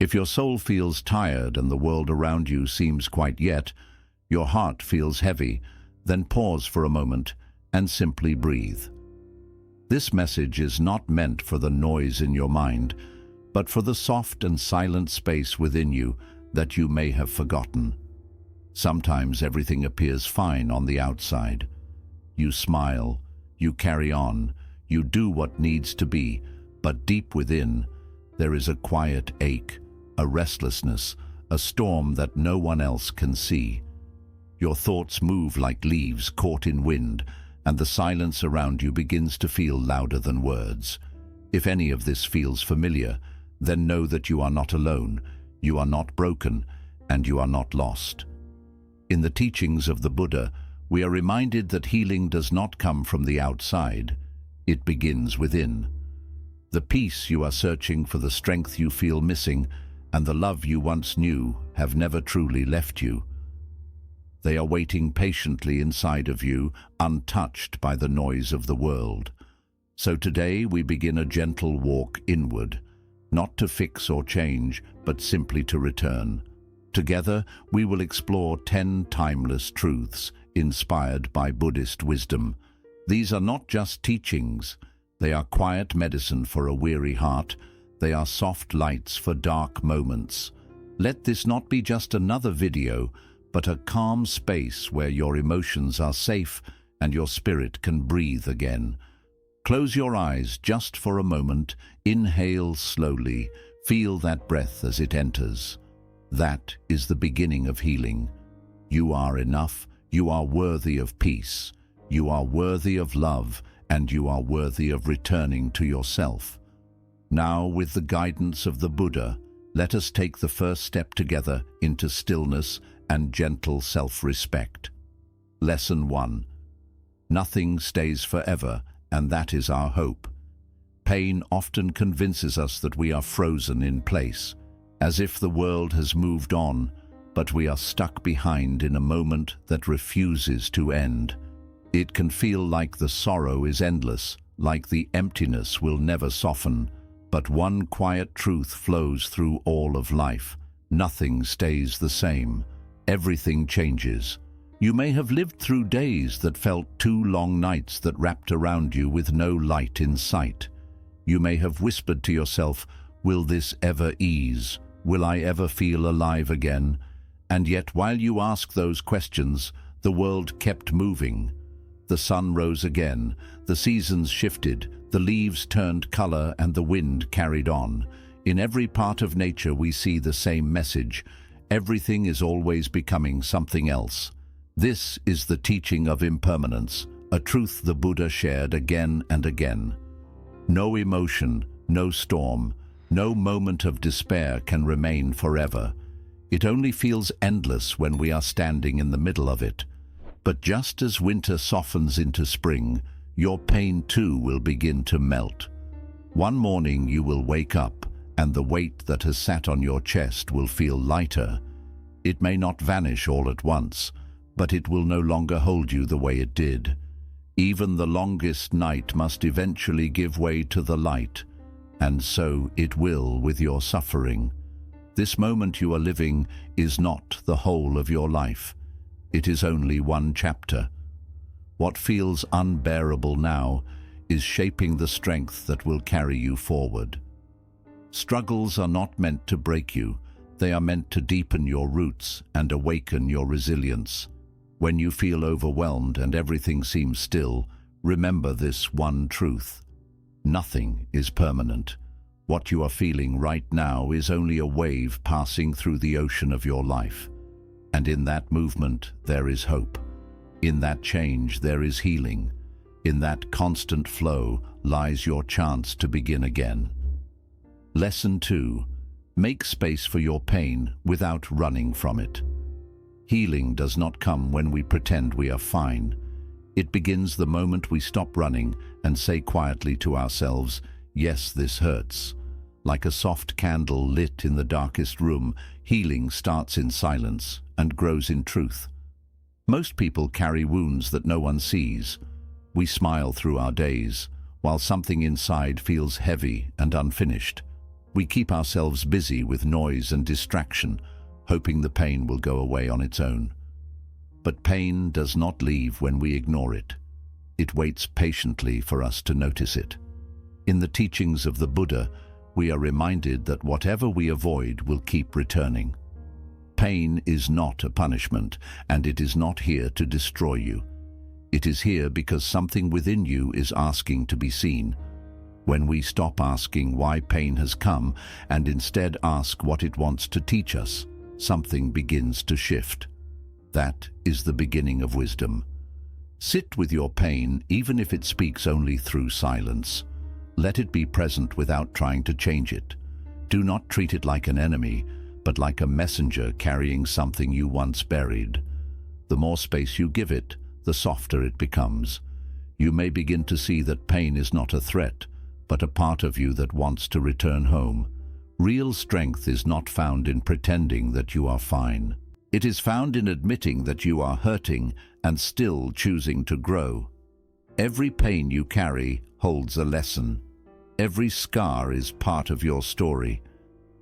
If your soul feels tired and the world around you seems quite yet, your heart feels heavy, then pause for a moment and simply breathe. This message is not meant for the noise in your mind, but for the soft and silent space within you that you may have forgotten. Sometimes everything appears fine on the outside. You smile, you carry on, you do what needs to be, but deep within, there is a quiet ache, a restlessness, a storm that no one else can see. Your thoughts move like leaves caught in wind, and the silence around you begins to feel louder than words. If any of this feels familiar, then know that you are not alone, you are not broken, and you are not lost. In the teachings of the Buddha, we are reminded that healing does not come from the outside. It begins within. The peace you are searching for, the strength you feel missing, and the love you once knew have never truly left you. They are waiting patiently inside of you, untouched by the noise of the world. So today we begin a gentle walk inward, not to fix or change, but simply to return. Together, we will explore 10 timeless truths inspired by Buddhist wisdom. These are not just teachings. They are quiet medicine for a weary heart. They are soft lights for dark moments. Let this not be just another video, but a calm space where your emotions are safe and your spirit can breathe again. Close your eyes just for a moment. Inhale slowly. Feel that breath as it enters. That is the beginning of healing. You are enough. You are worthy of peace. You are worthy of love, and you are worthy of returning to yourself. Now, with the guidance of the Buddha, let us take the first step together into stillness and gentle self-respect. Lesson 1. Nothing stays forever, and that is our hope. Pain often convinces us that we are frozen in place, as if the world has moved on, but we are stuck behind in a moment that refuses to end. It can feel like the sorrow is endless, like the emptiness will never soften, but one quiet truth flows through all of life. Nothing stays the same. Everything changes. You may have lived through days that felt 2 long nights that wrapped around you with no light in sight. You may have whispered to yourself, "Will this ever ease? Will I ever feel alive again?" And yet, while you asked those questions, the world kept moving. The sun rose again, the seasons shifted, the leaves turned color, and the wind carried on. In every part of nature we see the same message. Everything is always becoming something else. This is the teaching of impermanence, a truth the Buddha shared again and again. No emotion, no storm, no moment of despair can remain forever. It only feels endless when we are standing in the middle of it. But just as winter softens into spring, your pain too will begin to melt. One morning you will wake up, and the weight that has sat on your chest will feel lighter. It may not vanish all at once, but it will no longer hold you the way it did. Even the longest night must eventually give way to the light, and so it will with your suffering. This moment you are living is not the whole of your life. It is only one chapter. What feels unbearable now is shaping the strength that will carry you forward. Struggles are not meant to break you. They are meant to deepen your roots and awaken your resilience. When you feel overwhelmed and everything seems still, remember this one truth. Nothing is permanent. What you are feeling right now is only a wave passing through the ocean of your life. And in that movement, there is hope. In that change, there is healing. In that constant flow lies your chance to begin again. Lesson 2. Make space for your pain without running from it. Healing does not come when we pretend we are fine. It begins the moment we stop running and say quietly to ourselves, "Yes, this hurts." Like a soft candle lit in the darkest room, healing starts in silence and grows in truth. Most people carry wounds that no one sees. We smile through our days, while something inside feels heavy and unfinished. We keep ourselves busy with noise and distraction, hoping the pain will go away on its own. But pain does not leave when we ignore it. It waits patiently for us to notice it. In the teachings of the Buddha, we are reminded that whatever we avoid will keep returning. Pain is not a punishment, and it is not here to destroy you. It is here because something within you is asking to be seen. When we stop asking why pain has come and instead ask what it wants to teach us, something begins to shift. That is the beginning of wisdom. Sit with your pain, even if it speaks only through silence. Let it be present without trying to change it. Do not treat it like an enemy, but like a messenger carrying something you once buried. The more space you give it, the softer it becomes. You may begin to see that pain is not a threat, but a part of you that wants to return home. Real strength is not found in pretending that you are fine. It is found in admitting that you are hurting and still choosing to grow. Every pain you carry holds a lesson. Every scar is part of your story,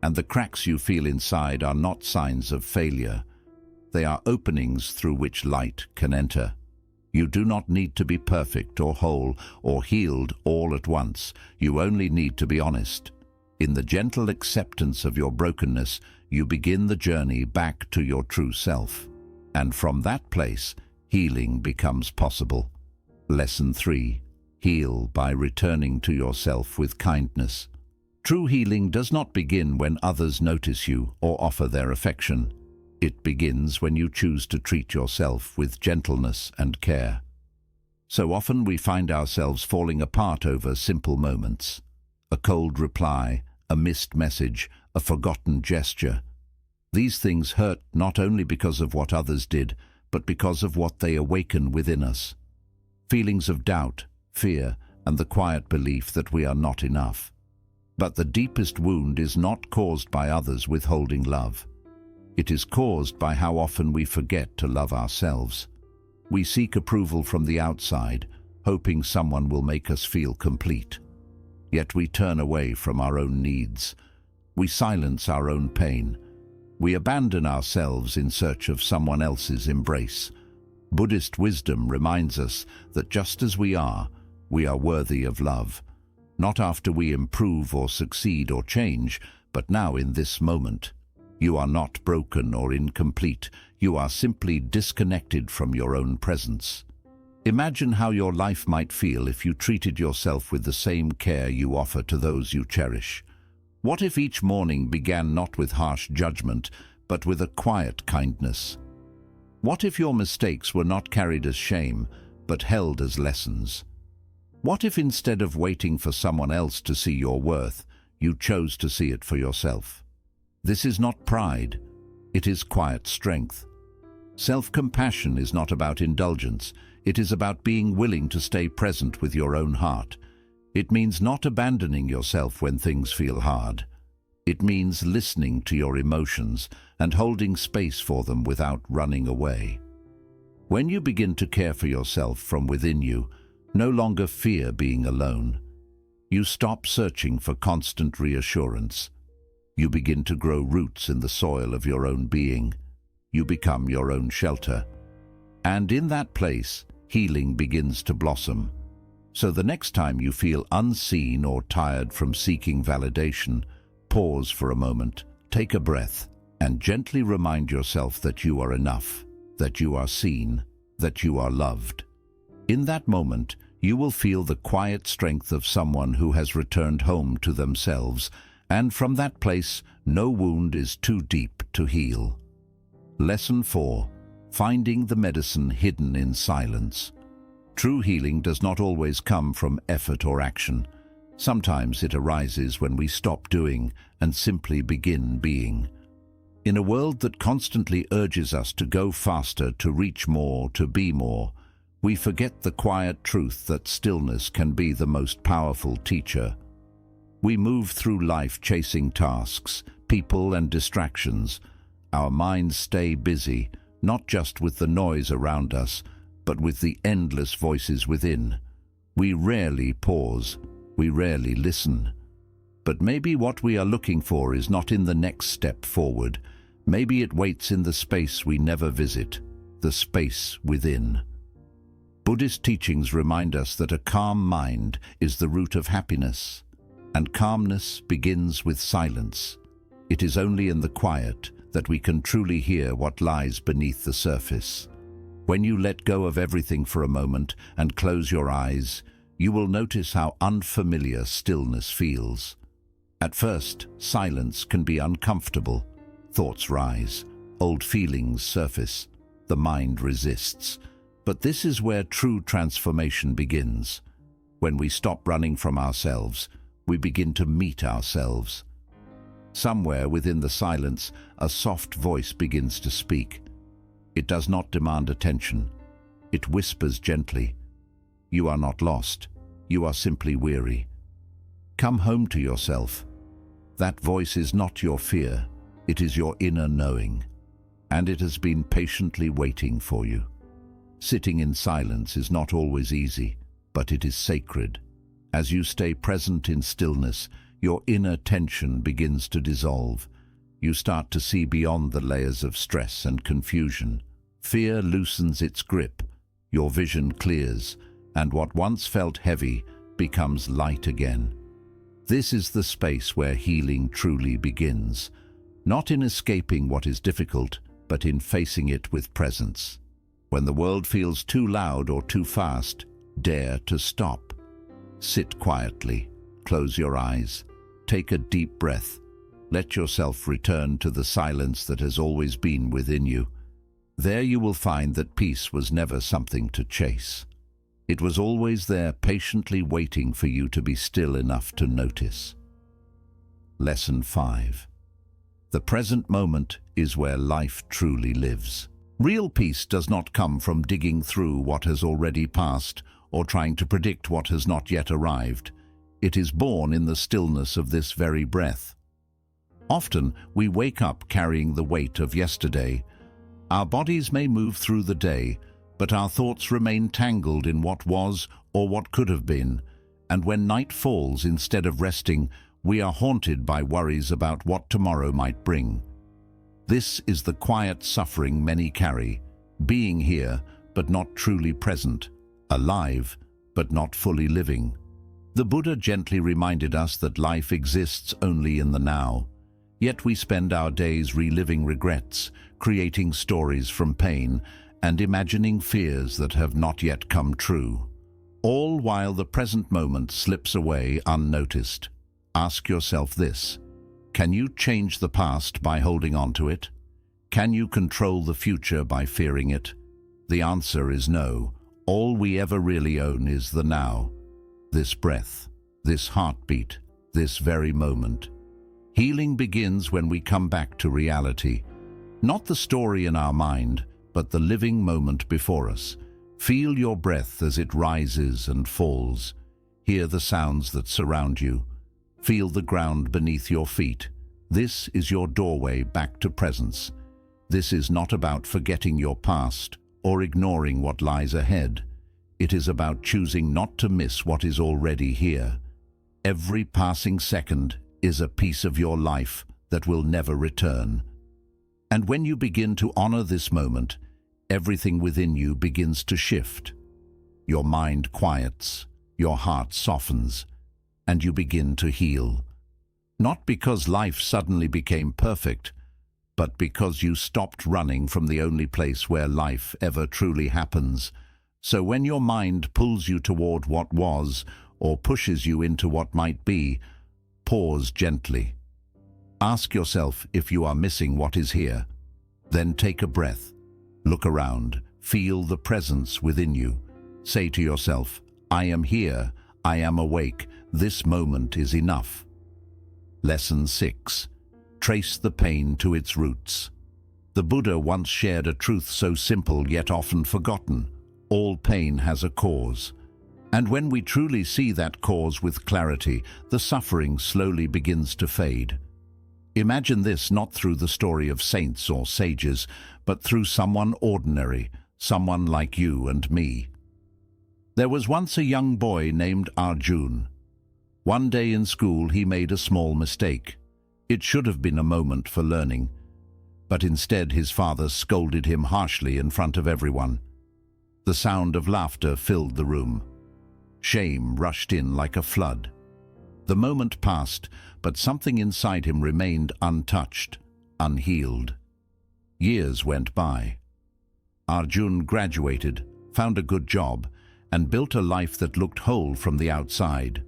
and the cracks you feel inside are not signs of failure. They are openings through which light can enter. You do not need to be perfect or whole or healed all at once. You only need to be honest. In the gentle acceptance of your brokenness, you begin the journey back to your true self. And from that place, healing becomes possible. Lesson 3. Heal by returning to yourself with kindness. True healing does not begin when others notice you or offer their affection. It begins when you choose to treat yourself with gentleness and care. So often we find ourselves falling apart over simple moments. A cold reply, a missed message, a forgotten gesture. These things hurt not only because of what others did, but because of what they awaken within us. Feelings of doubt, fear, and the quiet belief that we are not enough. But the deepest wound is not caused by others withholding love. It is caused by how often we forget to love ourselves. We seek approval from the outside, hoping someone will make us feel complete. Yet we turn away from our own needs. We silence our own pain. We abandon ourselves in search of someone else's embrace. Buddhist wisdom reminds us that just as we are worthy of love. Not after we improve or succeed or change, but now in this moment. You are not broken or incomplete. You are simply disconnected from your own presence. Imagine how your life might feel if you treated yourself with the same care you offer to those you cherish. What if each morning began not with harsh judgment, but with a quiet kindness? What if your mistakes were not carried as shame, but held as lessons? What if instead of waiting for someone else to see your worth, you chose to see it for yourself? This is not pride, it is quiet strength. Self-compassion is not about indulgence, it is about being willing to stay present with your own heart. It means not abandoning yourself when things feel hard. It means listening to your emotions and holding space for them without running away. When you begin to care for yourself from within you, no longer fear being alone. You stop searching for constant reassurance. You begin to grow roots in the soil of your own being. You become your own shelter. And in that place, healing begins to blossom. So the next time you feel unseen or tired from seeking validation, pause for a moment, take a breath, and gently remind yourself that you are enough, that you are seen, that you are loved. In that moment, you will feel the quiet strength of someone who has returned home to themselves, and from that place, no wound is too deep to heal. Lesson 4. Finding the medicine hidden in silence. True healing does not always come from effort or action. Sometimes it arises when we stop doing and simply begin being. In a world that constantly urges us to go faster, to reach more, to be more, we forget the quiet truth that stillness can be the most powerful teacher. We move through life chasing tasks, people and distractions. Our minds stay busy, not just with the noise around us, but with the endless voices within. We rarely pause, we rarely listen. But maybe what we are looking for is not in the next step forward. Maybe it waits in the space we never visit, the space within. Buddhist teachings remind us that a calm mind is the root of happiness, and calmness begins with silence. It is only in the quiet that we can truly hear what lies beneath the surface. When you let go of everything for a moment and close your eyes, you will notice how unfamiliar stillness feels. At first, silence can be uncomfortable. Thoughts rise, old feelings surface, the mind resists. But this is where true transformation begins. When we stop running from ourselves, we begin to meet ourselves. Somewhere within the silence, a soft voice begins to speak. It does not demand attention. It whispers gently. You are not lost. You are simply weary. Come home to yourself. That voice is not your fear. It is your inner knowing. And it has been patiently waiting for you. Sitting in silence is not always easy, but it is sacred. As you stay present in stillness, your inner tension begins to dissolve. You start to see beyond the layers of stress and confusion. Fear loosens its grip, your vision clears, and what once felt heavy becomes light again. This is the space where healing truly begins, not in escaping what is difficult, but in facing it with presence. When the world feels too loud or too fast, dare to stop. Sit quietly, close your eyes, take a deep breath. Let yourself return to the silence that has always been within you. There you will find that peace was never something to chase. It was always there, patiently waiting for you to be still enough to notice. Lesson 5. The present moment is where life truly lives. Real peace does not come from digging through what has already passed or trying to predict what has not yet arrived. It is born in the stillness of this very breath. Often we wake up carrying the weight of yesterday. Our bodies may move through the day, but our thoughts remain tangled in what was or what could have been. And when night falls, instead of resting, we are haunted by worries about what tomorrow might bring. This is the quiet suffering many carry, being here but not truly present, alive but not fully living. The Buddha gently reminded us that life exists only in the now, yet we spend our days reliving regrets, creating stories from pain, and imagining fears that have not yet come true, all while the present moment slips away unnoticed. Ask yourself this: can you change the past by holding on to it? Can you control the future by fearing it? The answer is no. All we ever really own is the now, this breath, this heartbeat, this very moment. Healing begins when we come back to reality, not the story in our mind, but the living moment before us. Feel your breath as it rises and falls. Hear the sounds that surround you. Feel the ground beneath your feet. This is your doorway back to presence. This is not about forgetting your past or ignoring what lies ahead. It is about choosing not to miss what is already here. Every passing second is a piece of your life that will never return. And when you begin to honor this moment, everything within you begins to shift. Your mind quiets, your heart softens, and you begin to heal. Not because life suddenly became perfect, but because you stopped running from the only place where life ever truly happens. So when your mind pulls you toward what was, or pushes you into what might be, pause gently. Ask yourself if you are missing what is here. Then take a breath. Look around. Feel the presence within you. Say to yourself, I am here. I am awake. This moment is enough. Lesson 6. Trace the pain to its roots. The Buddha once shared a truth so simple yet often forgotten. All pain has a cause. And when we truly see that cause with clarity, the suffering slowly begins to fade. Imagine this not through the story of saints or sages, but through someone ordinary, someone like you and me. There was once a young boy named Arjun. One day in school he made a small mistake. It should have been a moment for learning, but instead his father scolded him harshly in front of everyone. The sound of laughter filled the room. Shame rushed in like a flood. The moment passed, but something inside him remained untouched, unhealed. Years went by. Arjun graduated, found a good job, and built a life that looked whole from the outside.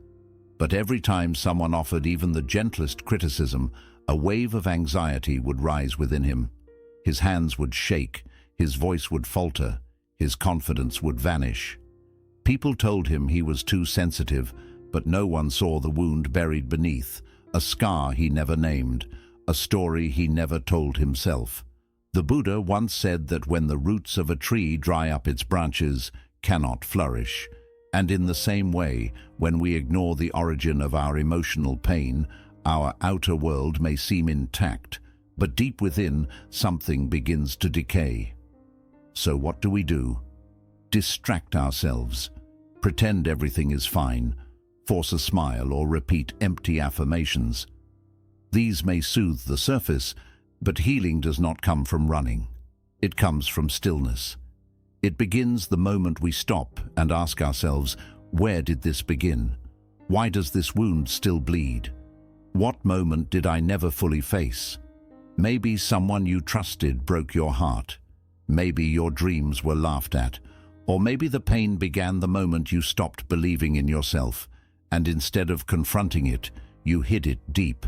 But every time someone offered even the gentlest criticism, a wave of anxiety would rise within him. His hands would shake, his voice would falter, his confidence would vanish. People told him he was too sensitive, but no one saw the wound buried beneath, a scar he never named, a story he never told himself. The Buddha once said that when the roots of a tree dry up, its branches cannot flourish. And in the same way, when we ignore the origin of our emotional pain, our outer world may seem intact, but deep within, something begins to decay. So what do? Distract ourselves, pretend everything is fine, force a smile or repeat empty affirmations. These may soothe the surface, but healing does not come from running. It comes from stillness. It begins the moment we stop and ask ourselves, where did this begin? Why does this wound still bleed? What moment did I never fully face? Maybe someone you trusted broke your heart. Maybe your dreams were laughed at. Or maybe the pain began the moment you stopped believing in yourself, and instead of confronting it, you hid it deep.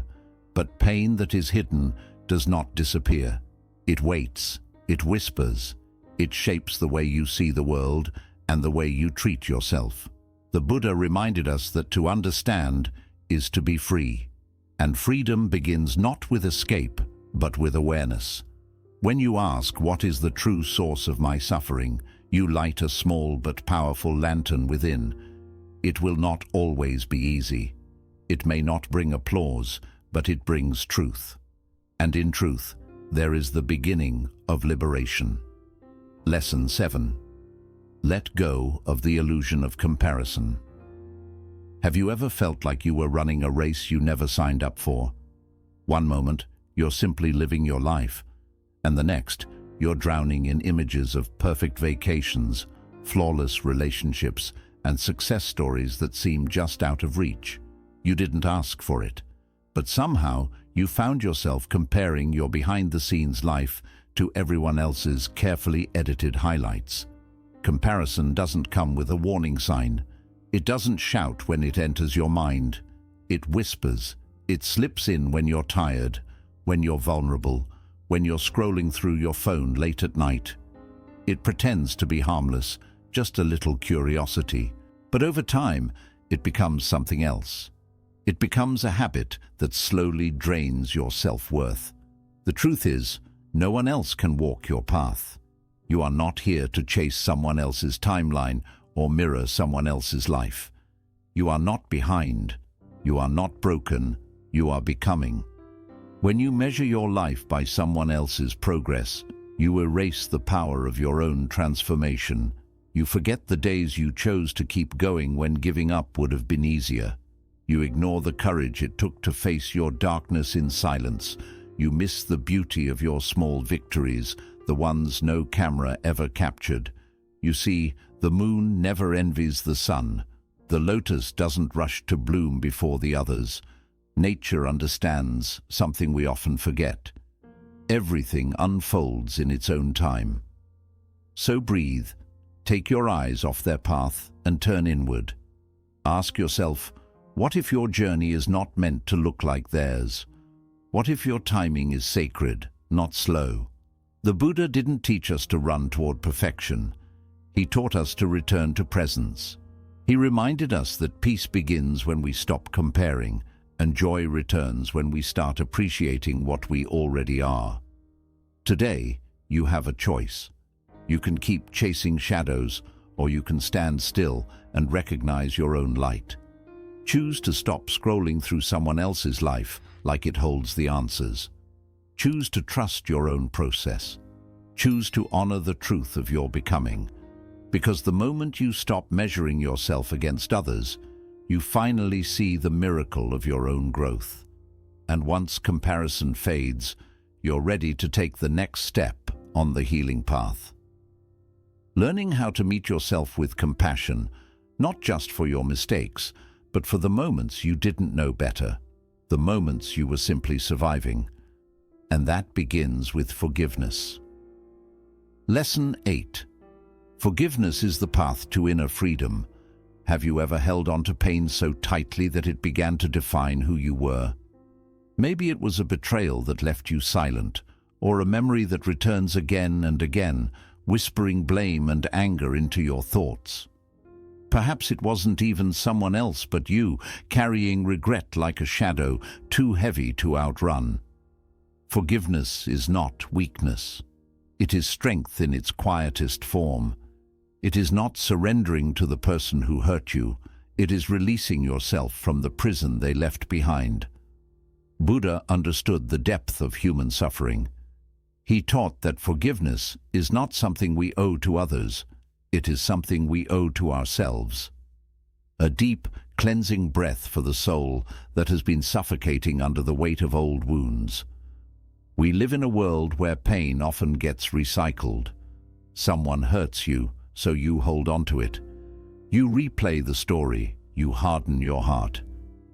But pain that is hidden does not disappear. It waits, it whispers, it shapes the way you see the world and the way you treat yourself. The Buddha reminded us that to understand is to be free, and freedom begins not with escape, but with awareness. When you ask, what is the true source of my suffering, you light a small but powerful lantern within. It will not always be easy. It may not bring applause, but it brings truth. And in truth, there is the beginning of liberation. Lesson 7. Let go of the illusion of comparison. Have you ever felt like you were running a race you never signed up for? One moment, you're simply living your life, and the next, you're drowning in images of perfect vacations, flawless relationships, and success stories that seem just out of reach. You didn't ask for it, but somehow you found yourself comparing your behind-the-scenes life to everyone else's carefully edited highlights. Comparison doesn't come with a warning sign. It doesn't shout when it enters your mind. It whispers. It slips in when you're tired, when you're vulnerable, when you're scrolling through your phone late at night. It pretends to be harmless, just a little curiosity. But over time, it becomes something else. It becomes a habit that slowly drains your self-worth. The truth is, no one else can walk your path. You are not here to chase someone else's timeline or mirror someone else's life. You are not behind. You are not broken. You are becoming. When you measure your life by someone else's progress, you erase the power of your own transformation. You forget the days you chose to keep going when giving up would have been easier. You ignore the courage it took to face your darkness in silence. You miss the beauty of your small victories, the ones no camera ever captured. You see, the moon never envies the sun. The lotus doesn't rush to bloom before the others. Nature understands something we often forget. Everything unfolds in its own time. So breathe, take your eyes off their path and turn inward. Ask yourself, what if your journey is not meant to look like theirs? What if your timing is sacred, not slow? The Buddha didn't teach us to run toward perfection. He taught us to return to presence. He reminded us that peace begins when we stop comparing, and joy returns when we start appreciating what we already are. Today, you have a choice. You can keep chasing shadows, or you can stand still and recognize your own light. Choose to stop scrolling through someone else's life like it holds the answers. Choose to trust your own process. Choose to honor the truth of your becoming. Because the moment you stop measuring yourself against others, you finally see the miracle of your own growth. And once comparison fades, you're ready to take the next step on the healing path. Learning how to meet yourself with compassion, not just for your mistakes, but for the moments you didn't know better, the moments you were simply surviving. And that begins with forgiveness. Lesson 8. Forgiveness is the path to inner freedom. Have you ever held on to pain so tightly that it began to define who you were? Maybe it was a betrayal that left you silent, or a memory that returns again and again, whispering blame and anger into your thoughts. Perhaps it wasn't even someone else but you, carrying regret like a shadow, too heavy to outrun. Forgiveness is not weakness. It is strength in its quietest form. It is not surrendering to the person who hurt you. It is releasing yourself from the prison they left behind. Buddha understood the depth of human suffering. He taught that forgiveness is not something we owe to others. It is something we owe to ourselves. A deep, cleansing breath for the soul that has been suffocating under the weight of old wounds. We live in a world where pain often gets recycled. Someone hurts you, so you hold on to it. You replay the story, you harden your heart.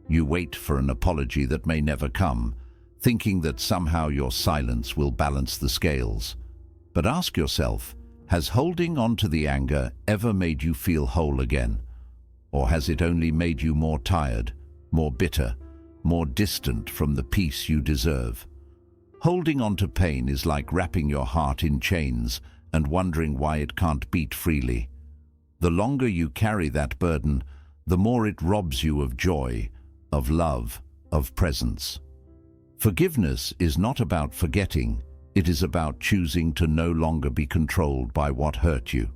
You wait for an apology that may never come, thinking that somehow your silence will balance the scales. But ask yourself, has holding on to the anger ever made you feel whole again? Or has it only made you more tired, more bitter, more distant from the peace you deserve? Holding on to pain is like wrapping your heart in chains and wondering why it can't beat freely. The longer you carry that burden, the more it robs you of joy, of love, of presence. Forgiveness is not about forgetting. It is about choosing to no longer be controlled by what hurt you.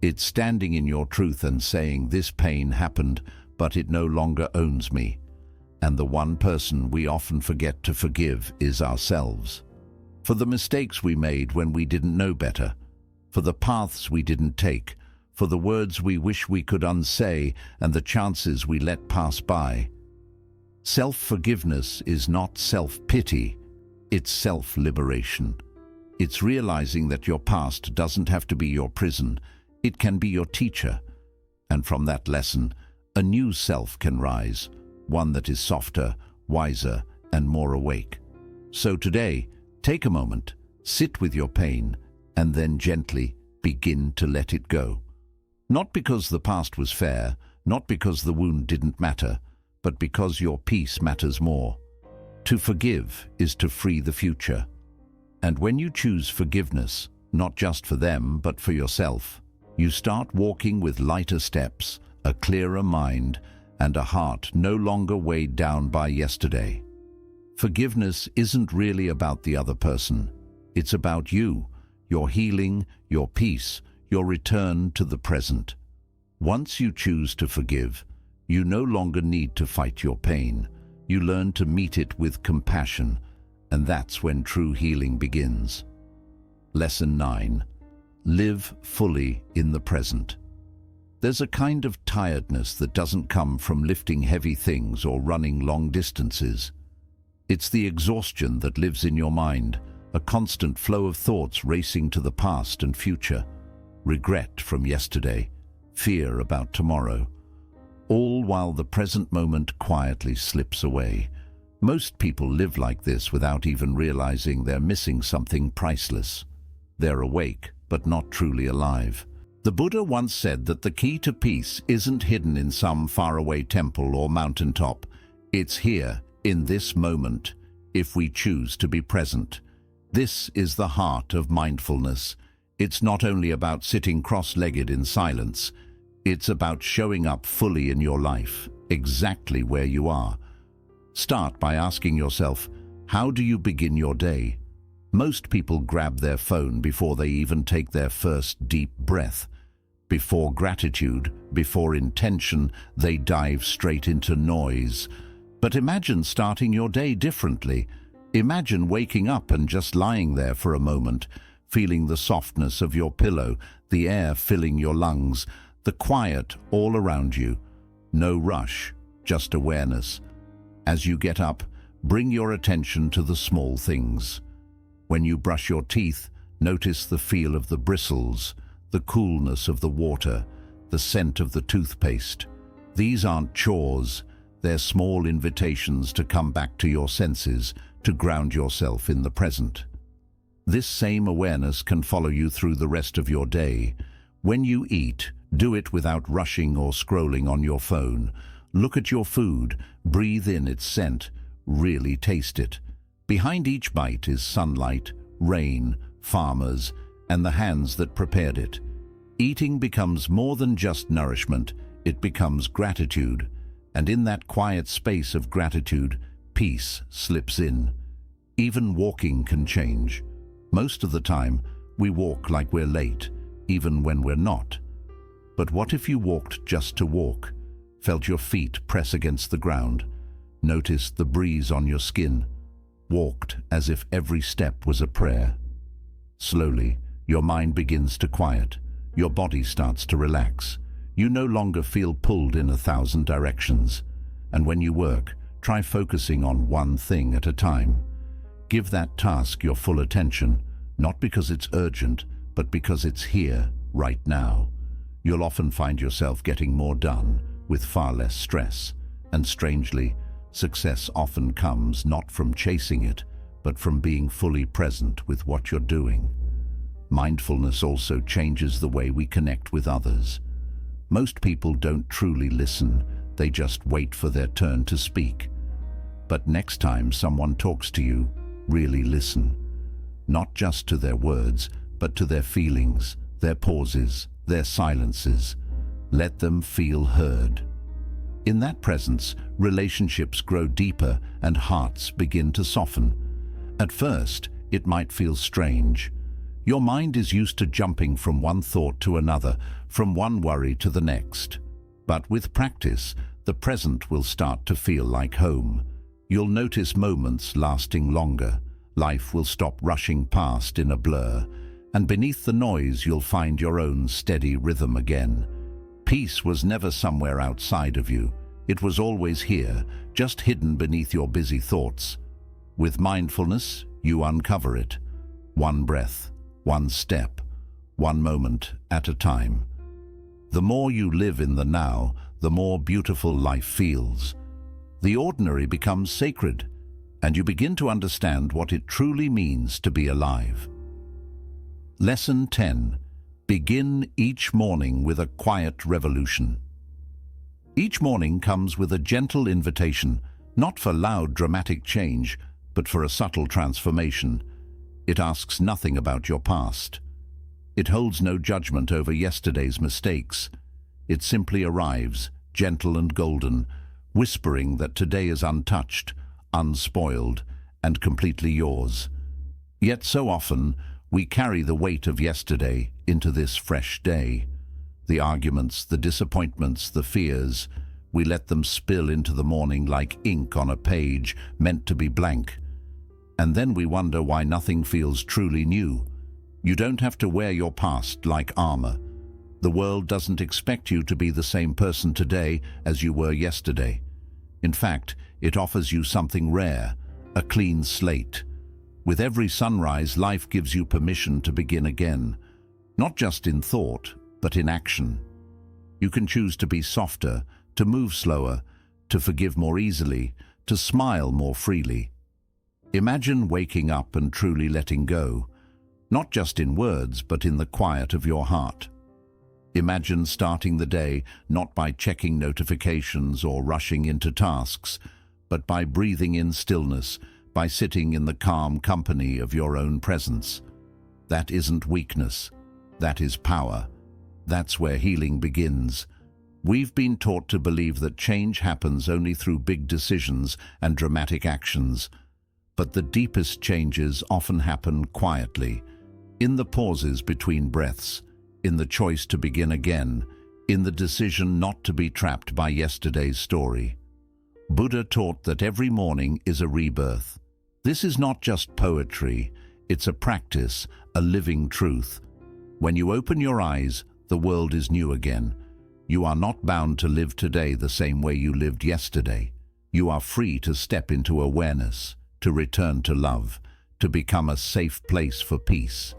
It's standing in your truth and saying, this pain happened, but it no longer owns me. And the one person we often forget to forgive is ourselves. For the mistakes we made when we didn't know better, for the paths we didn't take, for the words we wish we could unsay and the chances we let pass by. Self-forgiveness is not self-pity, it's self-liberation. It's realizing that your past doesn't have to be your prison, it can be your teacher. And from that lesson, a new self can rise, one that is softer, wiser, and more awake. So today, take a moment, sit with your pain, and then gently begin to let it go. Not because the past was fair, not because the wound didn't matter, but because your peace matters more. To forgive is to free the future. And when you choose forgiveness, not just for them, but for yourself, you start walking with lighter steps, a clearer mind, and a heart no longer weighed down by yesterday. Forgiveness isn't really about the other person. It's about you, your healing, your peace, your return to the present. Once you choose to forgive, you no longer need to fight your pain. You learn to meet it with compassion, and that's when true healing begins. Lesson 9. Live fully in the present. There's a kind of tiredness that doesn't come from lifting heavy things or running long distances. It's the exhaustion that lives in your mind, a constant flow of thoughts racing to the past and future, regret from yesterday, fear about tomorrow, all while the present moment quietly slips away. Most people live like this without even realizing they're missing something priceless. They're awake, but not truly alive. The Buddha once said that the key to peace isn't hidden in some faraway temple or mountaintop. It's here, in this moment, if we choose to be present. This is the heart of mindfulness. It's not only about sitting cross-legged in silence. It's about showing up fully in your life, exactly where you are. Start by asking yourself, how do you begin your day? Most people grab their phone before they even take their first deep breath. Before gratitude, before intention, they dive straight into noise. But imagine starting your day differently. Imagine waking up and just lying there for a moment, feeling the softness of your pillow, the air filling your lungs, the quiet all around you. No rush, just awareness. As you get up, bring your attention to the small things. When you brush your teeth, notice the feel of the bristles, the coolness of the water, the scent of the toothpaste. These aren't chores, they're small invitations to come back to your senses, to ground yourself in the present. This same awareness can follow you through the rest of your day. When you eat, do it without rushing or scrolling on your phone. Look at your food, breathe in its scent, really taste it. Behind each bite is sunlight, rain, farmers, and the hands that prepared it. Eating becomes more than just nourishment, it becomes gratitude. And in that quiet space of gratitude, peace slips in. Even walking can change. Most of the time, we walk like we're late, even when we're not. But what if you walked just to walk, felt your feet press against the ground, noticed the breeze on your skin, walked as if every step was a prayer? Slowly, your mind begins to quiet, your body starts to relax. You no longer feel pulled in 1,000 directions. And when you work, try focusing on one thing at a time. Give that task your full attention, not because it's urgent, but because it's here, right now. You'll often find yourself getting more done, with far less stress. And strangely, success often comes not from chasing it, but from being fully present with what you're doing. Mindfulness also changes the way we connect with others. Most people don't truly listen, they just wait for their turn to speak. But next time someone talks to you, really listen. Not just to their words, but to their feelings, their pauses, their silences. Let them feel heard. In that presence, relationships grow deeper and hearts begin to soften. At first, it might feel strange. Your mind is used to jumping from one thought to another, from one worry to the next. But with practice, the present will start to feel like home. You'll notice moments lasting longer. Life will stop rushing past in a blur, and beneath the noise you'll find your own steady rhythm again. Peace was never somewhere outside of you. It was always here, just hidden beneath your busy thoughts. With mindfulness, you uncover it. One breath, one step, one moment at a time. The more you live in the now, the more beautiful life feels. The ordinary becomes sacred, and you begin to understand what it truly means to be alive. Lesson 10. Begin each morning with a quiet revolution. Each morning comes with a gentle invitation, not for loud dramatic change, but for a subtle transformation. It asks nothing about your past. It holds no judgment over yesterday's mistakes. It simply arrives, gentle and golden, whispering that today is untouched, unspoiled, and completely yours. Yet so often, we carry the weight of yesterday into this fresh day. The arguments, the disappointments, the fears, we let them spill into the morning like ink on a page meant to be blank. And then we wonder why nothing feels truly new. You don't have to wear your past like armor. The world doesn't expect you to be the same person today as you were yesterday. In fact, it offers you something rare, a clean slate. With every sunrise, life gives you permission to begin again, not just in thought, but in action. You can choose to be softer, to move slower, to forgive more easily, to smile more freely. Imagine waking up and truly letting go, not just in words, but in the quiet of your heart. Imagine starting the day not by checking notifications or rushing into tasks, but by breathing in stillness, by sitting in the calm company of your own presence. That isn't weakness. That is power. That's where healing begins. We've been taught to believe that change happens only through big decisions and dramatic actions. But the deepest changes often happen quietly, in the pauses between breaths, in the choice to begin again, in the decision not to be trapped by yesterday's story. Buddha taught that every morning is a rebirth. This is not just poetry, it's a practice, a living truth. When you open your eyes, the world is new again. You are not bound to live today the same way you lived yesterday. You are free to step into awareness, to return to love, to become a safe place for peace.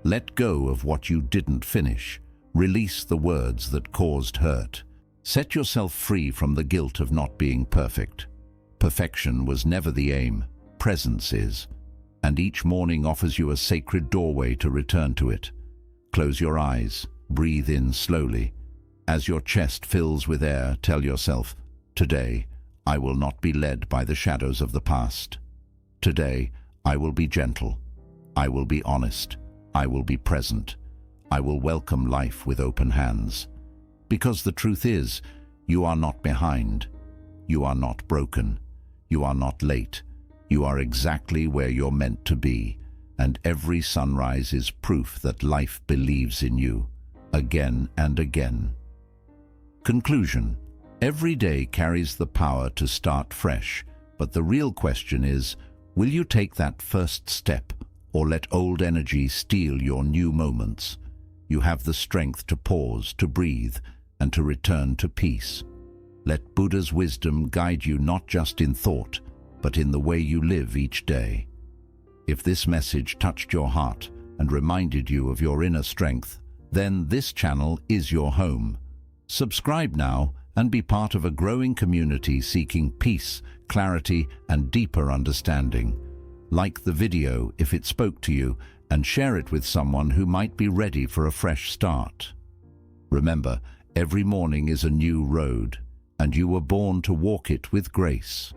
Let go of what you didn't finish. Release the words that caused hurt. Set yourself free from the guilt of not being perfect. Perfection was never the aim. Presence is. And each morning offers you a sacred doorway to return to it. Close your eyes. Breathe in slowly. As your chest fills with air, tell yourself, today, I will not be led by the shadows of the past. Today, I will be gentle. I will be honest. I will be present. I will welcome life with open hands. Because the truth is, you are not behind. You are not broken. You are not late. You are exactly where you're meant to be, and every sunrise is proof that life believes in you, again and again. Conclusion. Every day carries the power to start fresh, but the real question is, will you take that first step, or let old energy steal your new moments? You have the strength to pause, to breathe, and to return to peace. Let Buddha's wisdom guide you not just in thought, but in the way you live each day. If this message touched your heart and reminded you of your inner strength, then this channel is your home. Subscribe now and be part of a growing community seeking peace, clarity, and deeper understanding. Like the video if it spoke to you, and share it with someone who might be ready for a fresh start. Remember, every morning is a new road, and you were born to walk it with grace.